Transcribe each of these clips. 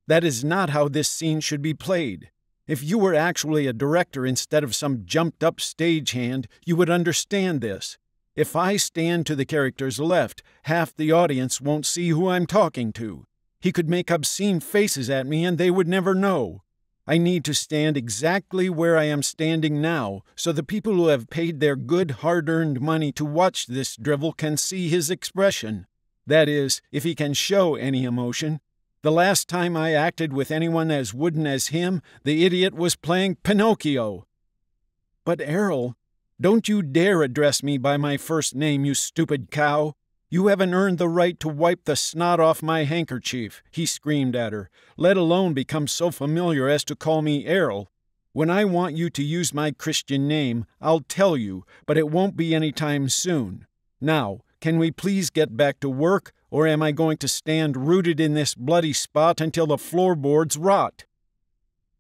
That is not how this scene should be played. If you were actually a director instead of some jumped-up stagehand, you would understand this. If I stand to the character's left, half the audience won't see who I'm talking to. He could make obscene faces at me and they would never know. I need to stand exactly where I am standing now, so the people who have paid their good, hard-earned money to watch this drivel can see his expression. That is, if he can show any emotion. The last time I acted with anyone as wooden as him, the idiot was playing Pinocchio. But Errol, don't you dare address me by my first name, you stupid cow. You haven't earned the right to wipe the snot off my handkerchief, he screamed at her, let alone become so familiar as to call me Errol. When I want you to use my Christian name, I'll tell you, but it won't be any time soon. Now, can we please get back to work, or am I going to stand rooted in this bloody spot until the floorboards rot?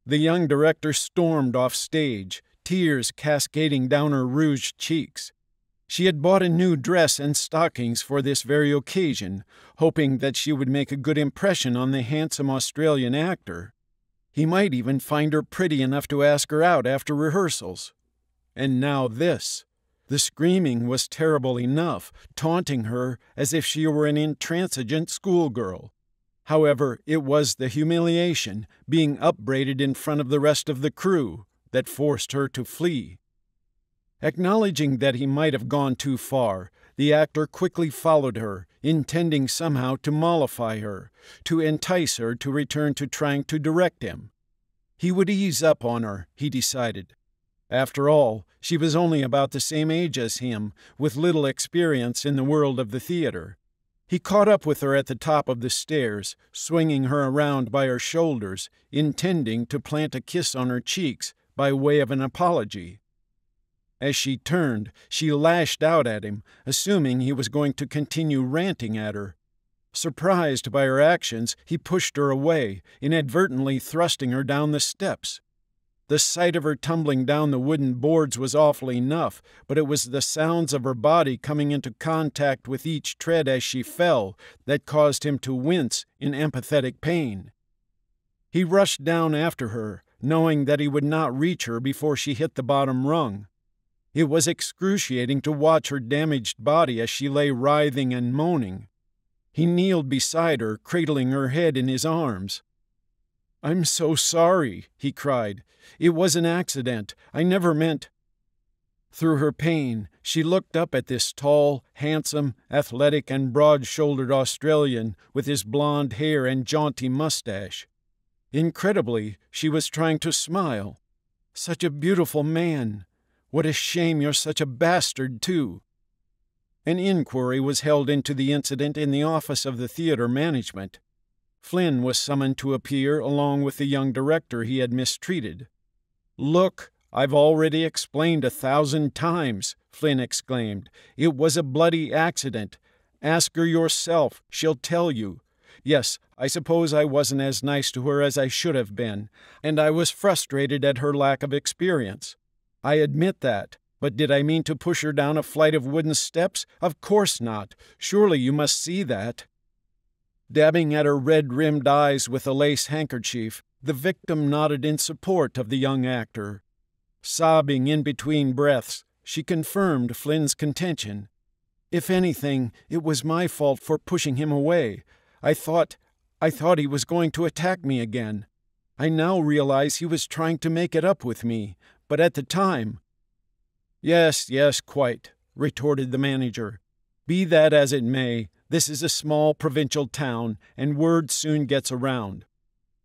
The young director stormed off stage, tears cascading down her rouged cheeks. She had bought a new dress and stockings for this very occasion, hoping that she would make a good impression on the handsome Australian actor. He might even find her pretty enough to ask her out after rehearsals. And now this. The screaming was terrible enough, taunting her as if she were an intransigent schoolgirl. However, it was the humiliation, being upbraided in front of the rest of the crew, that forced her to flee. Acknowledging that he might have gone too far, the actor quickly followed her, intending somehow to mollify her, to entice her to return to trying to direct him. He would ease up on her, he decided. After all, she was only about the same age as him, with little experience in the world of the theater. He caught up with her at the top of the stairs, swinging her around by her shoulders, intending to plant a kiss on her cheeks by way of an apology. As she turned, she lashed out at him, assuming he was going to continue ranting at her. Surprised by her actions, he pushed her away, inadvertently thrusting her down the steps. The sight of her tumbling down the wooden boards was awful enough, but it was the sounds of her body coming into contact with each tread as she fell that caused him to wince in empathetic pain. He rushed down after her, knowing that he would not reach her before she hit the bottom rung. It was excruciating to watch her damaged body as she lay writhing and moaning. He kneeled beside her, cradling her head in his arms. "I'm so sorry," he cried. "It was an accident. I never meant—" Through her pain, she looked up at this tall, handsome, athletic, and broad-shouldered Australian with his blonde hair and jaunty mustache. Incredibly, she was trying to smile. Such a beautiful man. What a shame you're such a bastard, too. An inquiry was held into the incident in the office of the theater management. Flynn was summoned to appear along with the young director he had mistreated. "Look, I've already explained 1,000 times," Flynn exclaimed. "It was a bloody accident. Ask her yourself. She'll tell you. Yes, I suppose I wasn't as nice to her as I should have been, and I was frustrated at her lack of experience. I admit that, but did I mean to push her down a flight of wooden steps? Of course not. Surely you must see that." Dabbing at her red-rimmed eyes with a lace handkerchief, the victim nodded in support of the young actor. Sobbing in between breaths, she confirmed Flynn's contention. "If anything, it was my fault for pushing him away. I thought he was going to attack me again. I now realize he was trying to make it up with me, but at the time—" "Yes, quite," retorted the manager. "Be that as it may, this is a small provincial town, and word soon gets around.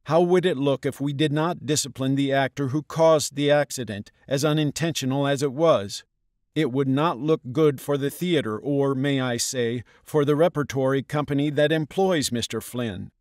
How would it look if we did not discipline the actor who caused the accident, as unintentional as it was? It would not look good for the theater or, may I say, for the repertory company that employs Mr. Flynn.